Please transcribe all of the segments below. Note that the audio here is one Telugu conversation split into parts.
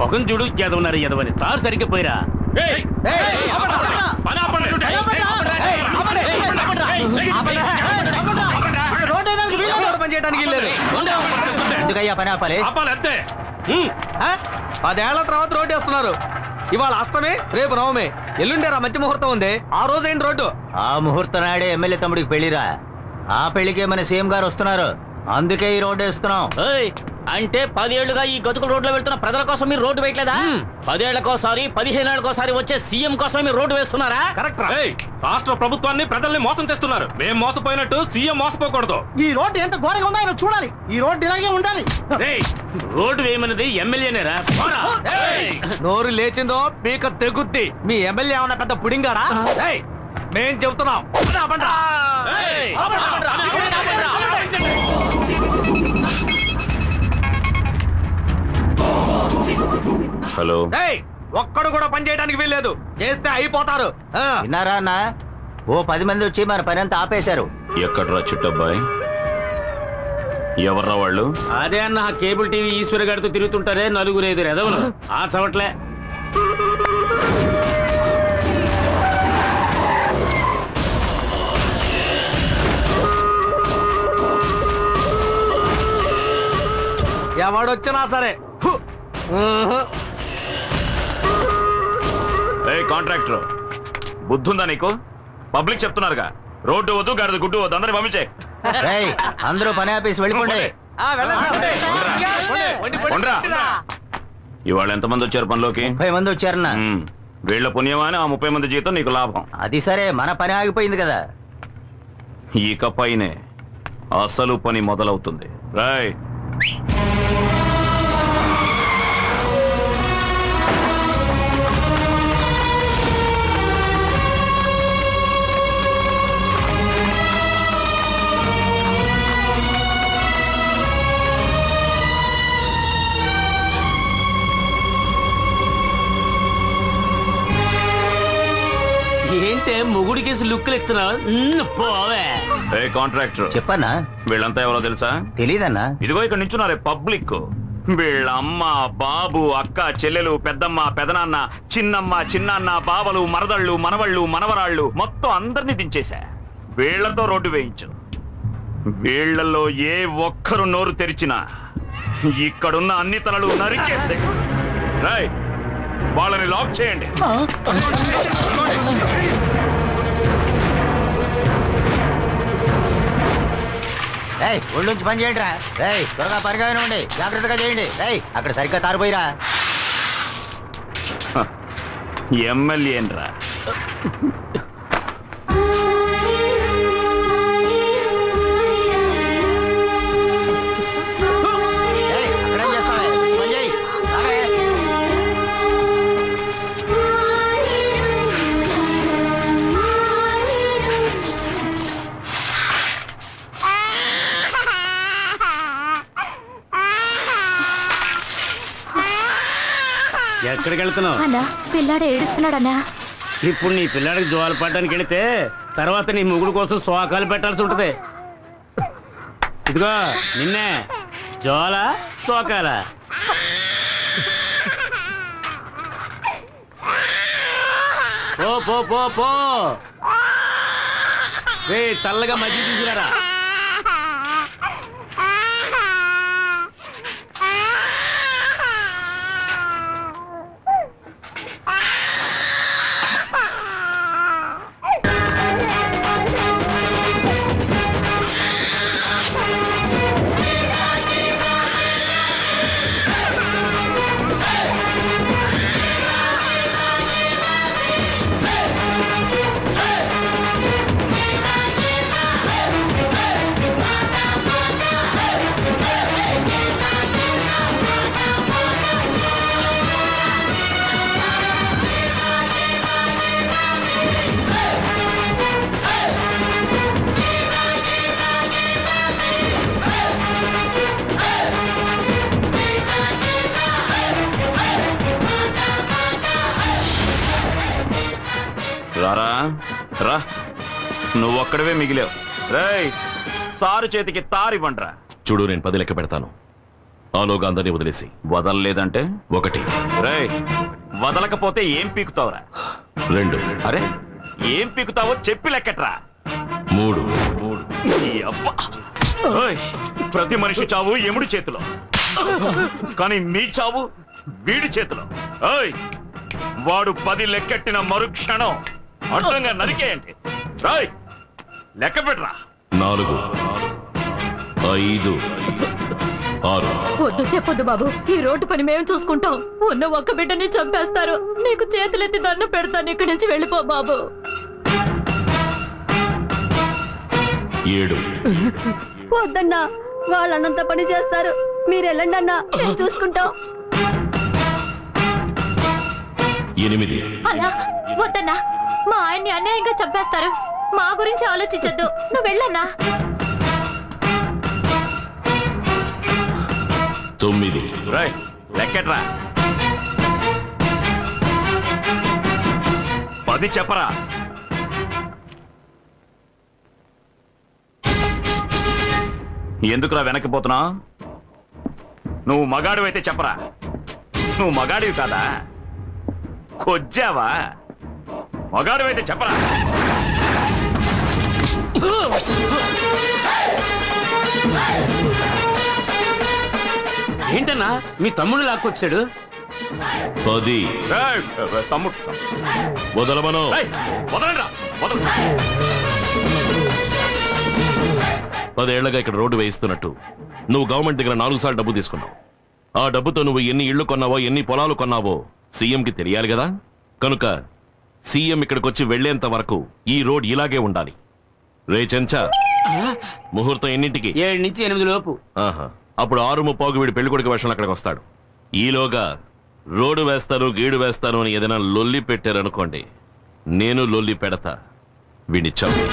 మొఖం చూడు చదవన్నారు ఎదవని తారు సరిగ్గా పోయిరా. ఎందుకయ్యా పని ఆపాలి? అంతే. 10 ఏళ్ల తర్వాత రోడ్డు వేస్తున్నారు. ఇవాళ అష్టమి, రేపు నవమి, ఎల్లుండేరా మంచి ముహూర్తం ఉంది. ఆ రోజు ఏంటి రోడ్డు? ఆ ముహూర్తం నాడే ఎమ్మెల్యే తమ్ముడికి పెళ్లిరా. ఆ పెళ్లికే మన సీఎం గారు వస్తున్నారు. అందుకే ఈ రోడ్డు వేస్తున్నాం. అంటే 10 ఏళ్లుగా ఈ గతుకుల రోడ్లో వెళ్తున్న ప్రజల కోసం మీరు రోడ్డు వేయట్లేదా? 10 ఏళ్లకోసారి 15 ఏళ్లకోసారి వచ్చే సీఎం కోసం మీరు రోడ్డు వేస్తున్నారా? కరెక్ట్. రాష్ట్ర ప్రభుత్వాన్ని ప్రజల్ని మోసం చేస్తున్నారు. మేము మోసపోయినట్టు సీఎం మోసపోకూడదు. ఈ రోడ్డు ఎంత ఘోరంగా ఉందో ఆయన చూడాలి. ఈ రోడ్డు ఇలాగే ఉండాలి. రోడ్డు వేయమన్నది ఎమ్మెల్యేనేరా? నోరు లేచిందో పీక తెగుద్ది. మీ ఎమ్మెల్యే ఏమన్నా పెద్ద పుడింగాడా? మేం చెబుతున్నాం. హలో. ఒక్కడు కూడా పని చేయడానికి వీల్లేదు. చేస్తే అయిపోతారు. విన్నారా అన్న? ఓ 10 మంది వచ్చి మన పని అంతా ఆపేశారు. ఎక్కడ్రా చుట్టబ్బాయి? ఎవర్రా వాళ్ళు? అదే అన్న కేబుల్ టీవీ ఈశ్వర్ గారితో తిరుగుతుంటారే నలుగురు 5 ఎదవలు. ఆ చవట్లే. ఎవడొచ్చినా సరే. కాంట్రాక్టర్ బుద్ధుందా నీకు? పబ్లిక్ చెప్తున్నారుగా రోడ్డు వద్దు, గాడిద గుడ్డు వద్దు, అందరినీ పంపించే. అందరూ పని ఆపేసి వెళ్ళిపోండి. ఇవాళ ఎంతమంది వచ్చారు పనిలోకి? 30 మంది వచ్చారన్న. వీళ్ళ పుణ్యమా అని ఆ 30 మంది జీతం నీకు లాభం. అది సరే, మన పని ఆగిపోయింది కదా. ఇకపైనే అసలు పని మొదలవుతుంది. రాయ్. ఏంటే మొగుడికేసి లుక్కులు ఇస్తున్నావు? పోవే. కాంట్రాక్టర్ చెప్పన్నా. వీళ్ళంతా ఎవరో తెలుసా? తెలీదన్నా. ఇదిగో ఇక్కడ నించున్నారే పబ్లిక్. వీళ్ళ అమ్మ, బాబు, అక్క, చెల్లెలు, పెద్దమ్మ, పెదనాన్న, చిన్నమ్మ, చిన్నాన్న, బావలు, మరదళ్ళు, మనవళ్ళు, మనవరాళ్ళు మొత్తం అందరినీ దించేశా. వీళ్లతో రోడ్డు వేయించు. వీళ్లలో ఏ ఒక్కరు నోరు తెరిచినా ఇక్కడున్న అన్ని తలలు నరికేస్తే రాయ్ వాళ్ళని లాక్ చేయండి. ఒళ్ళుంచి పని చేయండి రా. త్వరగా పరిగానే జాగ్రత్తగా చేయండి. అక్కడ సరిగ్గా తారిపోయిరా. ఎమ్మెల్యేనరా? ఎక్కడికి వెళ్తున్నావు? పిల్లాడు ఏడుస్తున్నాడన్నా. ఇప్పుడు నీ పిల్లాడికి జోలు పడడానికి వెళితే తర్వాత నీ ముగుడు కోసం శోకాలు పెట్టాల్సి ఉంటది. ఇదిగో నిన్నే జోల శోకాల. పో పో పో పో. చల్లగా మజ్జిగ తీసుకురారా. రారా రా, నువ్వొక్కడవే మిగిలావు. రేయ్ సారు చేతికి తారివ్వండ్రా. చూడు, నేను 10 లెక్క పెడతాను. ఆలోగా అందరినీ వదిలేసి. వదలలేదంటే 1 రేయ్, వదలకపోతే ఏం పీకుతావురా? 2 అరే ఏం పీకుతావో చెప్పి లెక్కట్రా. 3 ఈ అబ్బా. ఓయ్, ప్రతి మనిషి చావు ఎముడి చేతిలో, కానీ మీ చావు వీడి చేతిలో. ఓయ్, వాడు 10 లెక్కెట్టిన మరుక్షణం అడ్డంగా నరికేయండి. రాయ్, లెక్క పెట్టరా. 4 5 6 వద్దు చెప్పొద్దు బాబు, ఈ రోడ్డు పని మేము చూసుకుంటాం. ఉన్న ఒక్క బిడ్డని చంపేస్తారు. నీకు చేతులెత్తి దండం పెడతాను, ఇక్కడి నుంచి వెళ్ళిపో బాబు. 7 వద్దన్నా, వాళ్ళన్నంత పని చేస్తారు. మీరు వెళ్ళండి అన్నా, మేము చూసుకుంటాం. 8 అలా వద్దన్నా, మా ఆయన్ని అన్యాయంగా చంపేస్తారు. మా గురించి ఆలోచించొద్దు, నువ్వు వెళ్ళన్నా. 9 రాయ్, లెక్కట్రా. 10 చెప్పరా. ఎందుకురా వెనక్కిపోతున్నా? నువ్వు మగాడివైతే చెప్పరా. నువ్వు మగాడివి కాదా? కొజ్జావా? మగాడివైతే చెప్పరా. ఏంటన్నా మీ తమ్ముడు లాక్కొచ్చాడు? 10 రేయ్, తమ్ముడు వదలమను. రేయ్, వదలండిరా, వదలు. 10 ఏళ్లగా ఇక్కడ రోడ్డు వేయిస్తున్నట్టు నువ్వు గవర్నమెంట్ దగ్గర 4 సార్లు డబ్బు తీసుకున్నావు. ఆ డబ్బుతో నువ్వు ఎన్ని ఇళ్లు కొన్నావో, ఎన్ని పొలాలు కొన్నావో సీఎంకి తెలియాలి కదా. కనుక సీఎం ఇక్కడికి వచ్చి వెళ్లేంత వరకు ఈ రోడ్ ఇలాగే ఉండాలి. రే చెంచా, ముహూర్తం ఎన్నింటికి? 7 నుంచి 8 లోపు. ఆహా, అప్పుడు 6:30 వీడి పెళ్లికొడుకు వేషంలో అక్కడికి వస్తాడు. ఈలోగా రోడ్డు వేస్తాను, గీడు వేస్తాను అని ఏదైనా లొల్లి పెట్టారనుకోండి, నేను లొల్లి పెడతా. వీడిని చంపి.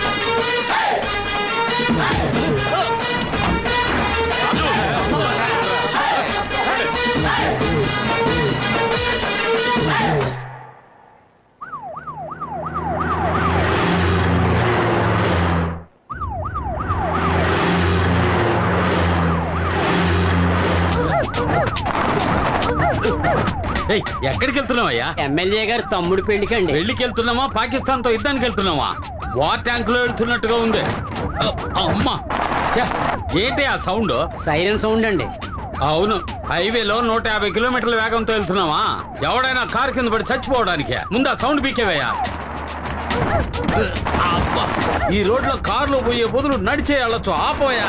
ఎక్కడికి వెళ్తున్నావయ్యా? ఎమ్మెల్యే గారు తమ్ముడు పెళ్లికండి. పెళ్లికి వెళ్తున్నామా, పాకిస్తాన్ తో యుద్ధానికి వెళ్తున్నావా? వార్ ట్యాంక్ లో వెళ్తున్నట్టుగా ఉంది. అమ్మా, ఏంటి ఆ సౌండ్? సైరన్ సౌండ్ అండి. అవును, హైవేలో 150 కిలోమీటర్ల వేగంతో వెళ్తున్నావా? ఎవడైనా కారు కింద పడి చచ్చిపోవడానికి ముందు ఆ సౌండ్ పీకేవయ్యా. ఈ రోడ్లో కారులో పోయే బదులు నడిచే వెళ్ళొచ్చు. ఆపోయా.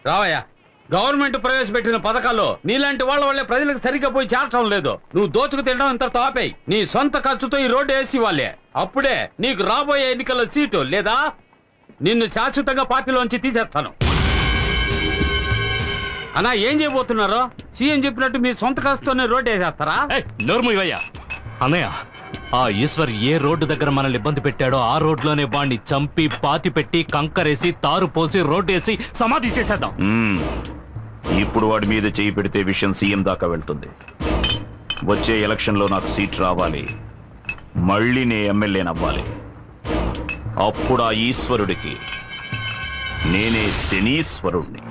రావయ్యా, గవర్నమెంట్ ప్రవేశపెట్టిన పథకాల్లో నీలాంటి వాళ్ళ వల్లే ప్రజలకు సరిగ్గా పోయి చేరటం లేదు. నువ్వు దోచుకు తినడం ఇంతతో ఆపేయి. నీ సొంత ఖర్చుతో ఈ రోడ్డు వేసి వాళ్ళే. అప్పుడే నీకు రాబోయే ఎన్నికల్లో సీటు, లేదా నిన్ను శాశ్వతంగా పార్టీలోంచి తీసేస్తాను. అన్నా, ఏం చేయబోతున్నారో? సీఎం చెప్పినట్టు మీ సొంత ఖర్చుతోనే రోడ్డు వేసేస్తారా? నోర్ము ఇవయ్యా. అన్నయ్య, ఆ ఈశ్వర్ ఏ రోడ్డు దగ్గర మనల్ని ఇబ్బంది పెట్టాడో ఆ రోడ్లోనే వాడిని చంపి పాతి పెట్టి కంకరేసి తారు పోసి రోడ్డు వేసి సమాధి చేసేద్దాం. ఇప్పుడు వాడి మీద చేయి పెడితే విషయం సీఎం దాకా వెళ్తుంది. వచ్చే ఎలక్షన్ లో నాకు సీట్ రావాలి, మళ్ళీ నే ఎమ్మెల్యేనవ్వాలి. అప్పుడు ఆ ఈశ్వరుడికి నేనే శనీశ్వరుణ్ణి.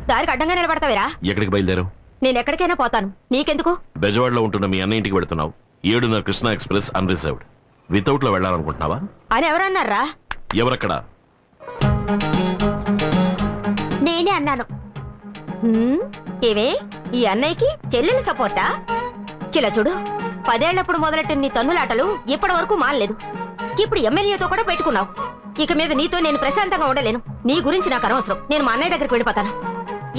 దారికి అడ్డంగా నిలబడతావేరా? ఎక్కడికి బయలుదేరావు? నేను ఎక్కడికైనా పోతాను, నీకెందుకు? బెజవాడలో ఉంటున్న మీ అన్న ఇంటికి వెళ్తున్నావు. 7:30 కృష్ణా ఎక్స్ప్రెస్ అన్రిజర్వ్డ్. వితౌట్ లో వెళ్ళాలనుకుంటున్నావా? అని ఎవరన్నారా? ఎవరక్కడ? నేను అన్నయ్యని అన్నాను. ఏవే ఈ అన్నయ్యకి చెల్లెల సపోర్టా? చిల చూడు, 10 ఏళ్లప్పుడు మొదలెట్టిన నీ తన్నులాటలు ఇప్పటి వరకు మానలేదు. ఇప్పుడు ఎమ్మెల్యేతో కూడా పెట్టుకున్నావు. ఇక మీద నీతో నేను ప్రశాంతంగా ఉండలేను. నీ గురించి నాకు అనవసరం. నేను మా అన్నయ్య దగ్గరికి వెళ్ళిపోతాను.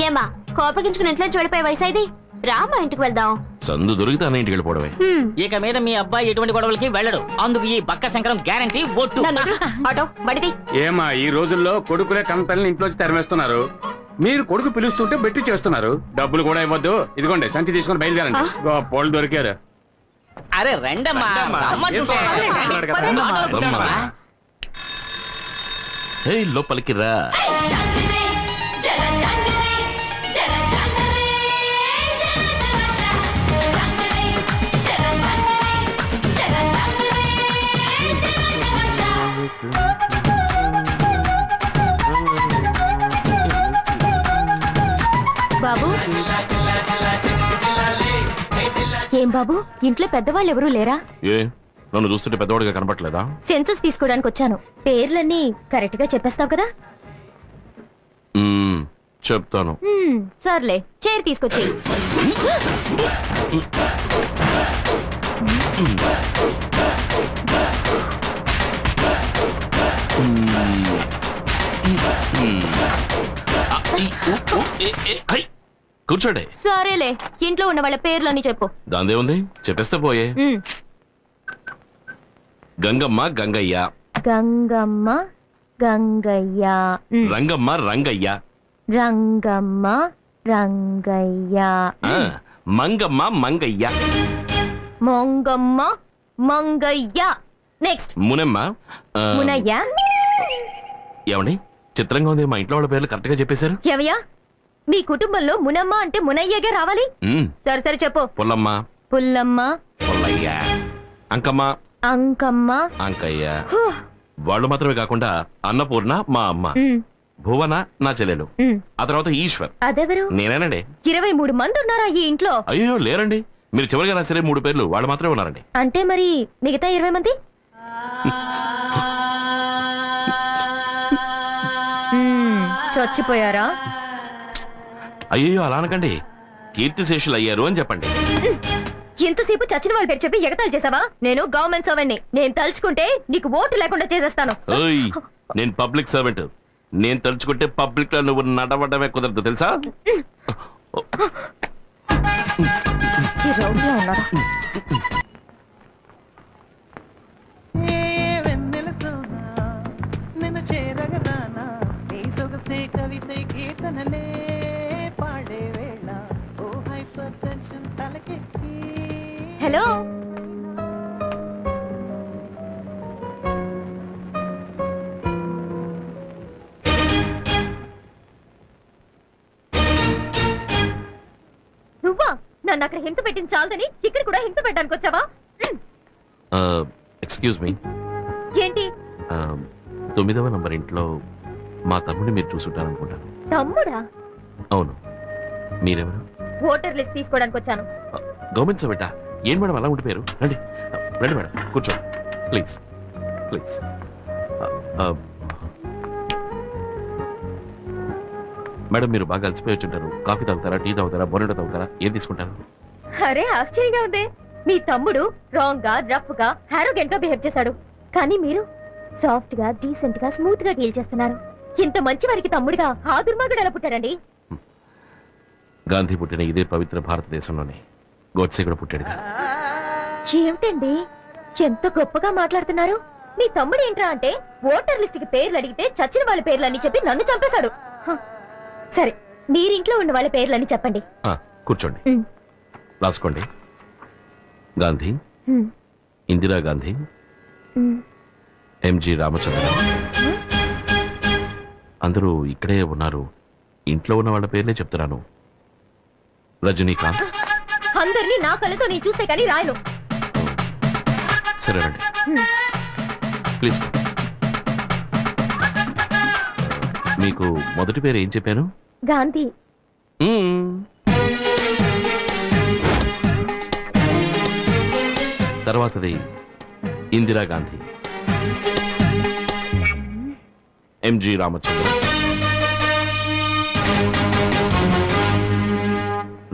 ఏమా కోపగించుకుని ఇంట్లోంచి వెళ్ళిపోయే వయసు ఇది? రామా ఇంటికి వెళ్దాం. సందు దొరికితే అన్న ఇంటికి వెళ్ళిపోవడమే. ఇక మీద మీ అబ్బాయి ఎటువంటి గొడవలకి వెళ్ళడు. అందుకు ఈ బక్క శంకరం గ్యారంటీ ఒట్టు. ఆటో బడిది. ఏమా ఈ రోజుల్లో కొడుకులే కంపెనీని ఇంట్లోంచి తరిమేస్తున్నారు. మీరు కొడుకు పిలుస్తుంటే బెట్టి చేస్తున్నారు. డబ్బులు కూడా ఇవ్వద్దు. ఇదిగోండి సంచి తీసుకొని బయలుదేరండి. పోలు దొరికారు. అరే రండమ్మా. లోపలికి రా. బాబు ఏం బాబు, ఇంట్లో పెద్దవాళ్ళు ఎవరూ లేరా? ఏ నన్ను చూస్తుంటే పెద్దవాడిగా కనపట్లేదా? సెన్సస్ తీసుకోవడానికి వచ్చాను. పేర్లన్నీ కరెక్ట్ గా చెప్పేస్తావు కదా? చెప్తాను. సర్లే, చైర్ తీసుకొచ్చి. కూర్చోండి. సరేలే, ఇంట్లో ఉన్న వాళ్ళ పేర్లన్నీ చెప్పు. దాందే ఉంది, చెప్పేస్తే పోయే. గంగమ్మ గంగయ్య. గంగమ్మ గంగయ్య. రంగమ్మ రంగయ్య. రంగమ్మ రంగయ్య. మంగమ్మ మంగయ్య. మొంగమ్మ మంగయ్య. నెక్స్ట్ మునమ్మ. మునయ్య. ఏమండి చిత్రంగా ఉంది, మా ఇంట్లో వాళ్ళ పేర్లు కరెక్ట్ గా చెప్పేశారు. ఎవయ్యా, మీ కుటుంబంలో మునమ్మ అంటే మునయ్యగా రావాలి. సరే సరే చెప్పు. పుల్లమ్మ. పుల్లమ్మ. పుల్లయ్య. అంకమ్మ. అంకమ్మ. అంకయ్య. వాళ్ళు మాత్రమే కాకుండా అన్నపూర్ణ మా అమ్మ, భువన నా చెల్లెలు, ఆ తర్వాత ఈశ్వర్. అదెవరు? నేనేనండి. 23 మంది ఉన్నారా ఈ ఇంట్లో? అయ్యో లేరండి, మీరు చివరిగా రాసరే 3 పేర్లు వాళ్ళు మాత్రమే ఉన్నారండి. అంటే మరి మిగతా 20 మంది? చచ్చిపోయారా? అయ్యో అలా అనకండి, కీర్తిశేషులు అయ్యారు అని చెప్పండి. ఇంతసేపు చచ్చిన వాళ్ళ పేరు చెప్పి ఎగతాలు చేసావా? నేను గవర్నమెంట్ సర్వెంట్ని. నేను తలుచుకుంటే నీకు ఓటు లేకుండా చేసేస్తాను. నేను పబ్లిక్ సర్వెంట్. నేను తలుచుకుంటే పబ్లిక్ లో నువ్వు నడవడమే కుదరదు తెలుసా? హలో, నువ్వా? నన్ను అక్కడ హింస పెట్టింది చాలదని ఇక్కడ కూడా హింస పెట్టడానికి వచ్చావా? Excuse me. ఏంటి? 9వ నంబర్ ఇంట్లో మా తమ్ముడిని మీరు చూసుంటారనుకుంటాను. తమ్ముడా? అవును. మీరెవరు? ఓటర్ లిస్ట్ తీసుకోవడానికి వచ్చాను. గవర్నమెంట్ సర్వెంటా? ఏం మేడం అలా ఉండిపోయారు? రండి రండి మేడం, కూర్చోండి ప్లీజ్ ప్లీజ్. మేడం మీరు బాగా అలసిపోయి వచ్చుంటారు. కాఫీ తాగుతారా, టీ తాగుతారా, బోనెటో తాగుతారా, ఏం తీసుకుంటారు? అరే ఆశ్చర్యంగా ఉంది. మీ తమ్ముడు రాంగ్ గా, రఫ్ గా, హారోగెంట్ గా బిహేవ్ చేశాడు. కానీ మీరు సాఫ్ట్ గా, డీసెంట్ గా, స్మూత్ గా డీల్ చేస్తున్నారు. ఇంత మంచి వారికి తమ్ముడుగా ఆ దుర్మార్గుడు ఎలా పుట్టారండి? గాంధీ పుట్టిన ఇదే పవిత్ర భారతదేశంలోనే గోడ్సే కూడా పుట్టాడు. ఏమిటండి ఎంత గొప్పగా మాట్లాడుతున్నారు? మీ తమ్ముడు ఏంట్రా అంటే ఓటర్ లిస్ట్ కి పేర్లు అడిగితే చచ్చిన వాళ్ళ పేర్లని చెప్పి నన్ను చంపేశాడు. సరే, మీరింట్లో ఉన్న వాళ్ళ పేర్లని చెప్పండి. కూర్చోండి, రాసుకోండి. గాంధీ, ఇందిరా గాంధీ, ఎంజి రామచంద్ర. అందరూ ఇక్కడే ఉన్నారు. ఇంట్లో ఉన్న వాళ్ళ పేర్లే చెప్తున్నాను. రజనీకాంత్. అందరినీ నా కళ్ళతో నేను చూస్తే కానీ రాయను. సరేనండి, ప్లీజ్. మీకు మొదటి పేరు ఏం చెప్పాను? గాంధీ. తర్వాతది ఇందిరా గాంధీ, ఎంజి రామచంద్ర,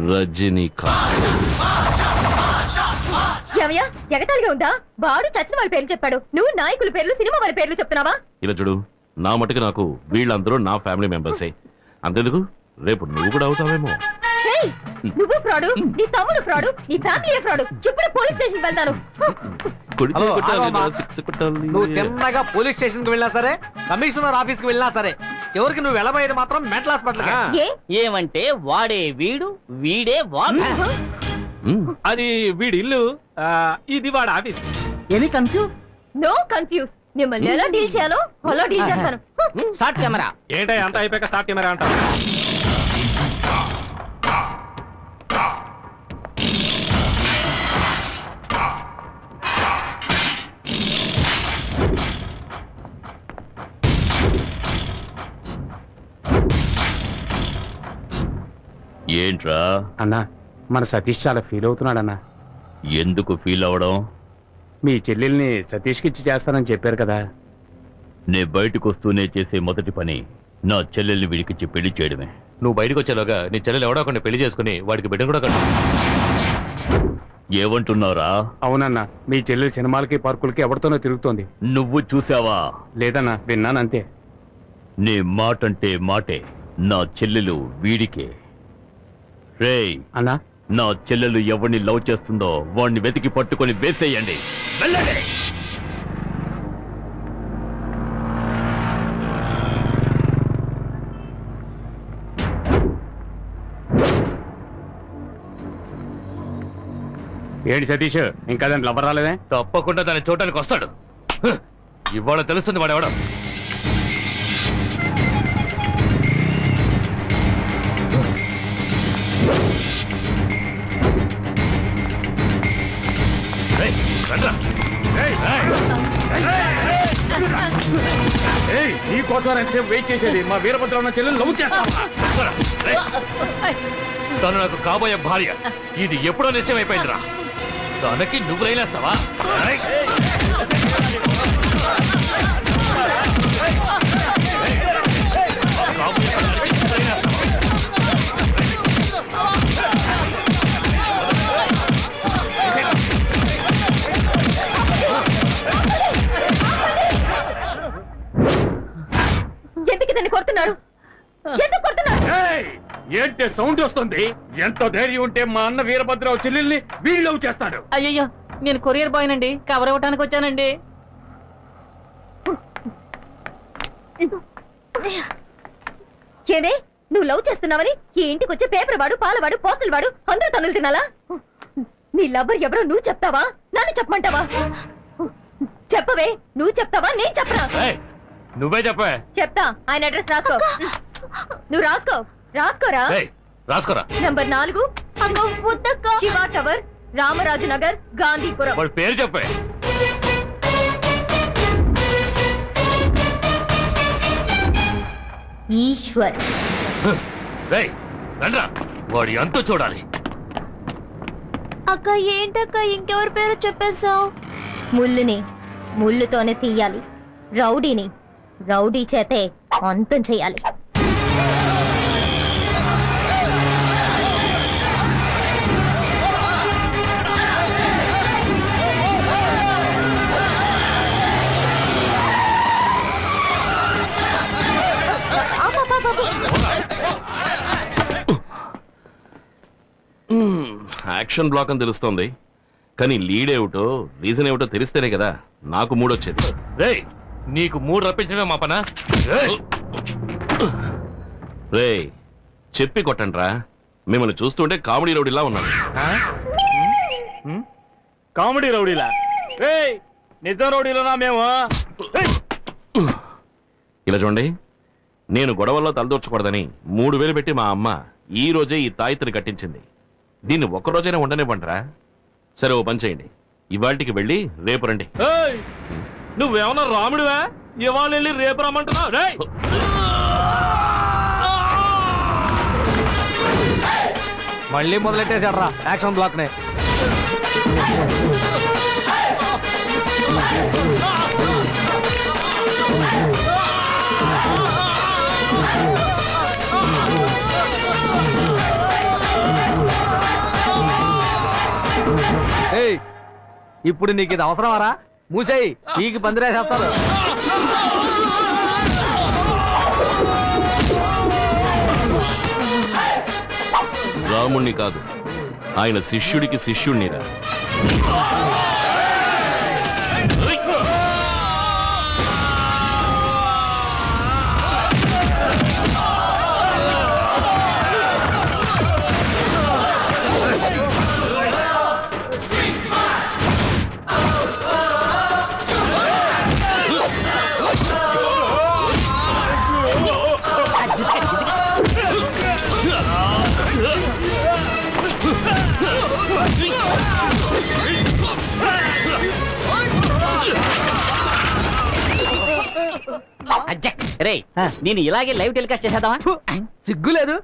రజనీకాంత్. ఏమయ్యా ఎగతాళిగా ఉందా? వాడు చచ్చిన వాళ్ళ పేర్లు చెప్పాడు, నువ్వు నాయకుల పేర్లు సినిమా వాళ్ళ పేర్లు చెప్తున్నావా? ఇలా చూడు, నా మటుకు నాకు వీళ్ళందరూ నా ఫ్యామిలీ మెంబర్సే. అంతెందుకు, రేపు నువ్వు కూడా అవుతావేమో. నువ్వు ఫ్రాడు, నీ తమ్ముడు ఫ్రాడు, నీ ఫ్యామిలీ ఫ్రాడు. ఇప్పుడు పోలీస్ స్టేషన్ వెళ్తాను. నువ్వు తిన్నగా పోలీస్ స్టేషన్ కి వెళ్ళినా సరే, కమిషనర్ ఆఫీస్ కి వెళ్ళినా సరే, చివరికి నువ్వు వెళ్ళబోయేది మాత్రం మెంటల్ హాస్పిటల్. ఏమంటే వాడే వీడు, వీడే వాడు. అది వీడి ఇల్లు, ఇది వాడు office. Any confuse? No confuse. మిమ్మల్ని ఎలా డీల్ చేయాలో అలా డీల్ చేస్తాను. Start camera. ఏంటో అంత అయిపోయాక స్టార్ట్ కెమెరా అంటారు. ఏంట్రా అన్నా, మన సతీష్ చాలా ఫీల్ అవుతున్నాడన్నా. ఎందుకు ఫీల్ అవడం? మీ చెల్లెల్ని సతీష్కి ఇచ్చి చేస్తానని చెప్పారు కదా. నే బయటకు వస్తూనే చేసే మొదటి పని నా చెల్లెల్ని వీడికిచ్చి పెళ్లి చేయడమే. నువ్వు బయటకు వచ్చేలోగా నీ చెల్లెలు ఎవడో కొన్ని పెళ్లి చేసుకుని వాడికి బిడ్డ కూడా కట్టు. ఏమంటున్నారా? అవునన్నా, మీ చెల్లెలు సినిమాలకి పార్కులకి ఎవరితోనో తిరుగుతోంది. నువ్వు చూసావా? లేదన్నా, విన్నానంతే. నీ మాటంటే మాటే. నా చెల్లెలు వీడికే. రేయ్ అన్నా, నా చెల్లెలు ఎవరిని లవ్ చేస్తుందో వాడిని వెతికి పట్టుకొని వేసేయండి. వెళ్ళండి. ఏంటి సతీష్, ఇంకా దాని లవ్వర్ రాలేదే? తప్పకుండా దాన్ని చూడటానికి వస్తాడు. ఇవాళ తెలుస్తుంది వాడెవడం. నీకోసం ఎంతసేపు వెయిట్ చేసేది? మా వీరభద్ర ఉన్న చెల్లెలు లవ్ చేస్తావా? తను నాకు కాబోయే భార్య. ఇది ఎప్పుడో నిశ్చయమైపోయిందిరా. తనకి నువ్వు రైలేస్తావా? ఎందుకు దాన్ని కొడుతున్నారు? ఎందుకు కొడుతున్నారు? ఏంటి సౌండ్ వస్తుంది? ఎంత ధైర్యం ఉంటే మా అన్న వీరభద్ర చెల్లెల్ని వీళ్ళు లవ్ చేస్తాడు? అయ్యయ్యో, నేను కొరియర్ బాయ్ నండి, కవర్ ఇవ్వడానికి వచ్చానండి. ఏమే, నువ్వు లవ్ చేస్తున్నావని ఈ ఇంటికి వచ్చే పేపర్ వాడు, పాలవాడు, పోస్టులు వాడు అందరూ తనులు తినాలా? నీ లవ్వర్ ఎవరో నువ్వు చెప్తావా, నన్ను చెప్పమంటావా? చెప్పవే, నువ్వు చెప్తావా, నేను చెప్పనా? నువ్వే చెప్పే. చెప్తా. ఆయన అడ్రస్ రాసుకో. నువ్వు రాసుకో. రాసుకోరా. రాసుకోరా. Number 4 Shiva tower, Ramaraju Nagar, Gandhipuram. వాడి పేరు చెప్పే. ఈశ్వర్. వాడి అంతా చూడాలి. అక్క ఏంటక్క ఇంకెవరి పేరు చెప్పేశావు? ముళ్ళుని ముళ్ళుతోనే తీయాలి, రౌడీని రౌడీ చేతే అంతం చేయాలి. యాక్షన్ బ్లాక్ అని తెలుస్తోంది, కానీ లీడ్ ఏమిటో రీజన్ ఏమిటో తెలిస్తేనే కదా నాకు మూడొచ్చేది. రేయ్, నీకు మూడు రప్పించడమే మా పనా? రేయ్, చెప్పి కొట్టండ్రా. మిమ్మల్ని చూస్తుంటే కామెడీ రౌడీలా ఉన్నాను. కామెడీ రౌడీలా? నిజం రౌడీలోనా మేము? ఇలా చూడండి, నేను గొడవల్లో తలదూర్చకూడదని 3000 పెట్టి మా అమ్మ ఈ రోజే ఈ తాయిత్రి కట్టించింది. దీన్ని ఒక్కరోజైనా ఉండనివ్వండిరా. సరే, ఓ పని చేయండి, ఇవాళకి వెళ్ళి రేపు రండి. నువ్వేమన్నా రాముడివా? ఇవాళ వెళ్ళి రేపు రమ్మంటున్నావు? మళ్ళీ మొదలెట్టేశాడు రా యాక్షన్ బ్లాక్ నే. ఏయ్, ఇప్పుడు నీకు ఇది అవసరమారా? మూసేయి, నీకు పందిరేసేస్తారు. రాముణ్ణి కాదు, ఆయన శిష్యుడికి శిష్యుణ్ణిరా. రే, నేను ఇలాగే లైవ్ టెలికాస్ట్ చేసేద్దామా? సిగ్గులేదు.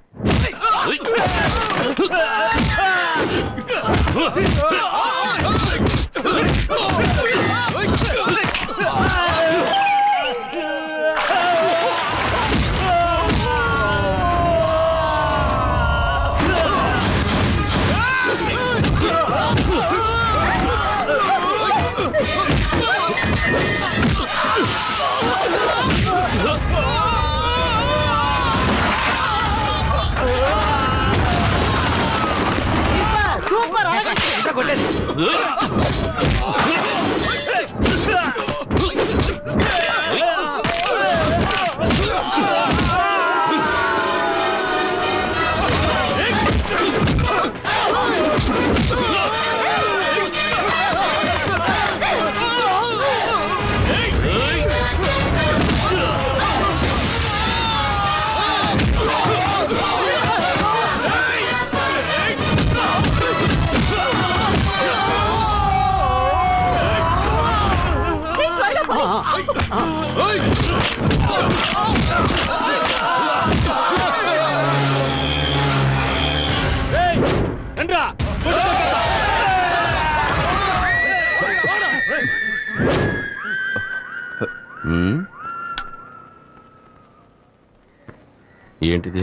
ఏంటిది?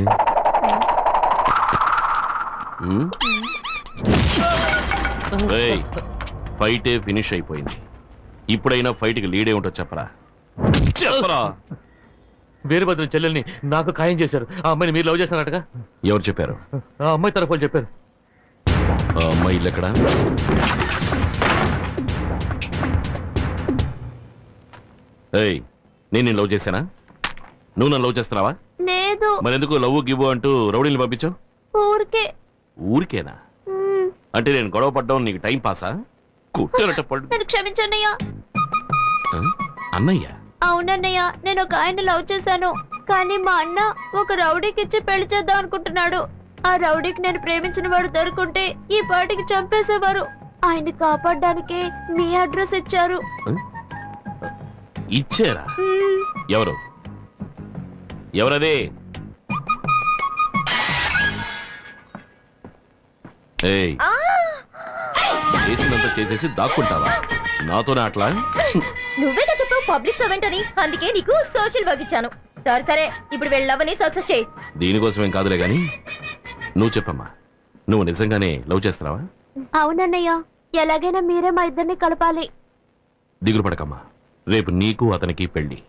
ఫైటే ఫినిష్ అయిపోయింది. ఇప్పుడైనా ఫైట్ కి లీడే ఉంటో చెప్పరా. చెప్పరా. వీరభద్రం చెల్లెల్ని నాకు ఖాయం చేశారు. ఆ అమ్మాయిని మీరు లవ్ చేస్తున్నారటగా? ఎవరు చెప్పారు? ఆ అమ్మాయి తరఫు వాళ్ళు చెప్పారు. ఆ అమ్మాయి ఇల్లు ఎక్కడా? ఏయ్, నేను లవ్ చేశానా? నువ్వు నన్ను లవ్ చేస్తున్నావా? లేదు. మరెందుకు లవ్ గివ్వు అంటూ రౌడీని పంపించావు? ఊరికే. ఊరికేనా? అంటే నేను గొడవ పడ్డం నీకు టైం పాసా? కుట్టరట పడ్డు. నన్ను క్షమించన్నయ్య. అన్నయ్య? అవునన్నయ్య, నేను ఒక ఆయన లవ్ చేశాను. కానీ మా అన్న ఒక రౌడీకి ఇచ్చి పెళ్లి చేద్దాం అనుకుంటున్నాడు. ఆ రౌడీకి నేను ప్రేమించిన వాడు దొరుకుంటే ఈ పాటికి చంపేసేవారు. ఆయన్ని కాపాడడానికే మీ అడ్రస్ ఇచ్చారు. ఇచ్చారా? ఎవరు? ఎవరదే? ఏయ్, చేసినంత చేసేసి దాక్కుంటావా? నాతోనే అట్లా? నువ్వేగా చెప్పావు పబ్లిక్ సర్వెంట్ అని, అందుకే నీకు సోషల్ వర్క్ ఇచ్చాను. సరే సరే, ఇప్పుడు వెళ్ళవని సక్సెస్ చేయి. దీనికోసమేం కాదులే గాని నువ్వు చెప్పమ్మా, నువ్వు నిజంగానే లవ్ చేస్తున్నావా? అవునన్నయ్య, ఎలాగైనా మీరే మా ఇద్దరిని కలపాలి. దిగులు పడకమ్మా, రేపు నీకు అతనికి పెళ్లి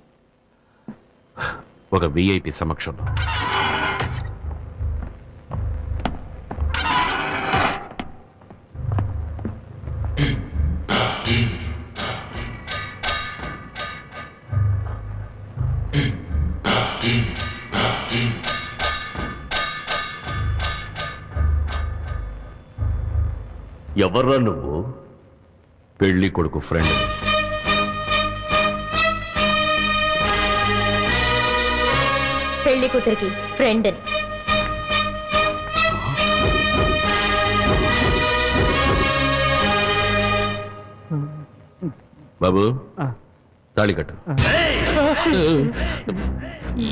ఒక విఐపి సమక్షంలో. ఎవర్రా నువ్వు? పెళ్లి కొడుకు ఫ్రెండ్. పెళ్లి కూతురికి ఫ్రెండ్ అని. బాబు, తాళి కట్టు.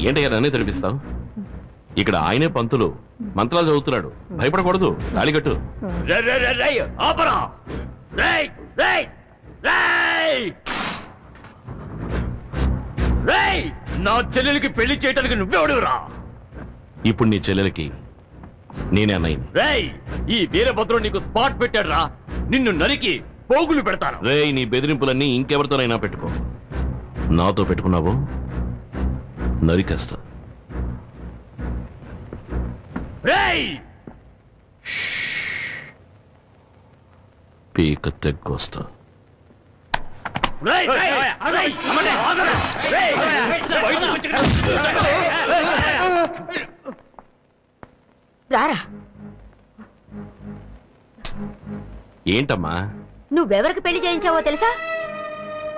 ఏంటయ్యా నన్నే తెరిపిస్తావు? ఇక్కడ ఆయనే పంతులు, మంత్రాలు చదువుతున్నాడు. భయపడకూడదు, తాళి కట్టు. నా చెల్లెలికి పెళ్లి చేయడానికి నువ్వెవడురా? ఇప్పుడు నీ చెల్లెలకి నేనే అన్నయ్యని. రేయ్, ఈ వీరభద్రుడు నీకు స్పాట్ పెట్టాడు రా. నిన్ను నరికి పోగులు పెడతాను. రేయ్, నీ బెదిరింపులన్నీ ఇంకెవరితోనైనా పెట్టుకో. నాతో పెట్టుకున్నావో నరికేస్తా. రేయ్, పీక తెగ్గొస్తా. రేయ్, రేయ్, రేయ్, అమ్మనే, ఆగరా. రేయ్, బయటకు వచ్చి రారా. ఏంటమ్మా? నువ్వెవరికి పెళ్లి చేయించావో తెలుసా?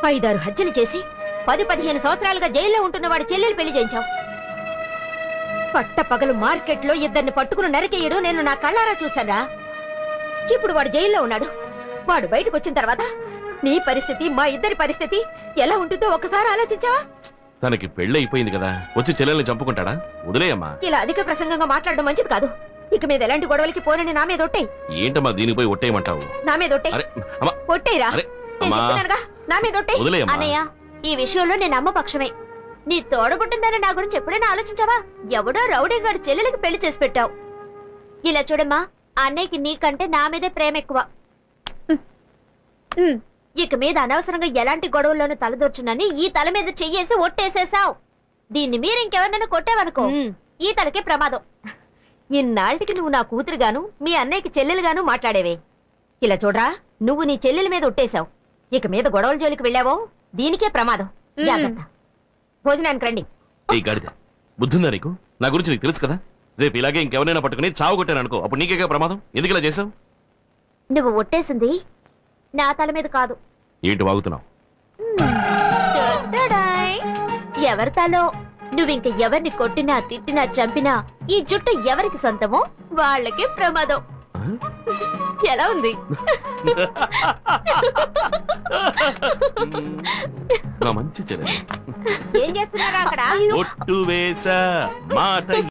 5-6 హత్యలు చేసి 10-15 సంవత్సరాలుగా జైల్లో ఉంటున్న వాడి చెల్లెలు పెళ్లి చేయించావు. పట్టపగలు మార్కెట్లో ఇద్దరిని పట్టుకుని నరికేయడం నేను నా కళ్ళారా చూశానా. ఇప్పుడు వాడు జైల్లో ఉన్నాడు. వాడు బయటకు వచ్చిన తర్వాత నీ పరిస్థితి, మా ఇద్దరి పరిస్థితి ఎలా ఉంటుందో ఒకసారి ఆలోచించావా? తనకి పెళ్లి అయిపోయింది కదా, వచ్చి చెల్లెల్ని చంపుకుంటాడా? వదిలేయమ్మా. ఇలా అధిక ప్రసంగంగా మాట్లాడడం మంచిది కాదు. ఇక మీద ఎలాంటి గొడవలకి పోనని నా మీద ఒట్టేయ్. ఏంటమ్మా దీనికి పోయి ఒట్టేయమంటావు? నా మీద ఒట్టేయ్. అరే అమ్మా, ఒట్టేయరా. అరే నేను అమ్మా, చెప్తున్నానుగా, నా మీద ఒట్టేయ్. వదిలేయమ్మా. అన్నయ్య, ఈ విషయంలో నేను అమ్మ పక్షమే. నీ తోడబుట్టిందని నా గురించి ఎప్పుడైనా ఆలోచించావా? ఎవడో రౌడీ గాడి చెల్లెలకి పెళ్లి చేసి పెట్టావు. ఇలా చూడమ్మా, అన్నయ్యకి నీకంటే నా మీదే ప్రేమ ఎక్కువ. ఇక మీద అనవసరంగా ఎలాంటి గొడవల్లోనూ తలదూర్చునని ఈ తల మీద చెయ్యేసి ఒట్టేసేసావు. దీన్ని మీరు ఇంకెవరినైనా కొట్టావనుకో, ఈ తలకే ప్రమాదం. ఇన్నాళ్ళకి నువ్వు నా కూతురుగాను, మీ అన్నయ్యకి చెల్లెలుగాను మాట్లాడేవే. ఇలా చూడరా, నువ్వు నీ చెల్లెల మీద ఒట్టేశావు. ఇక మీద గొడవల జోలికి వెళ్ళావో దీనికే ప్రమాదం. జాగ్రత్త. భోజనానికి రండి. ఏ గాడిద, బుద్ధుందా నీకు? నా గురించి నీకు తెలుసు కదా. రేపు ఇలాగే ఇంకెవరైనా పట్టుకుని చావు కొట్టాను అనుకో, అప్పుడు నీకే ప్రమాదం. ఎందుకు ఇలా చేసావు? నువ్వు ఒట్టేసింది నా తల మీద కాదు. ఏంటి వాగుతున్నావు? ఎవరి తలో. నువ్వింక ఎవరిని కొట్టినా, తిట్టినా, చంపినా ఈ జుట్టు ఎవరికి సొంతమో వాళ్ళకే ప్రమాదం. ఎలా ఉంది? నా మంచి చెల్లెలు. ఏం చేస్తున్నారా అక్కడ? ఒట్టు వేసా మాట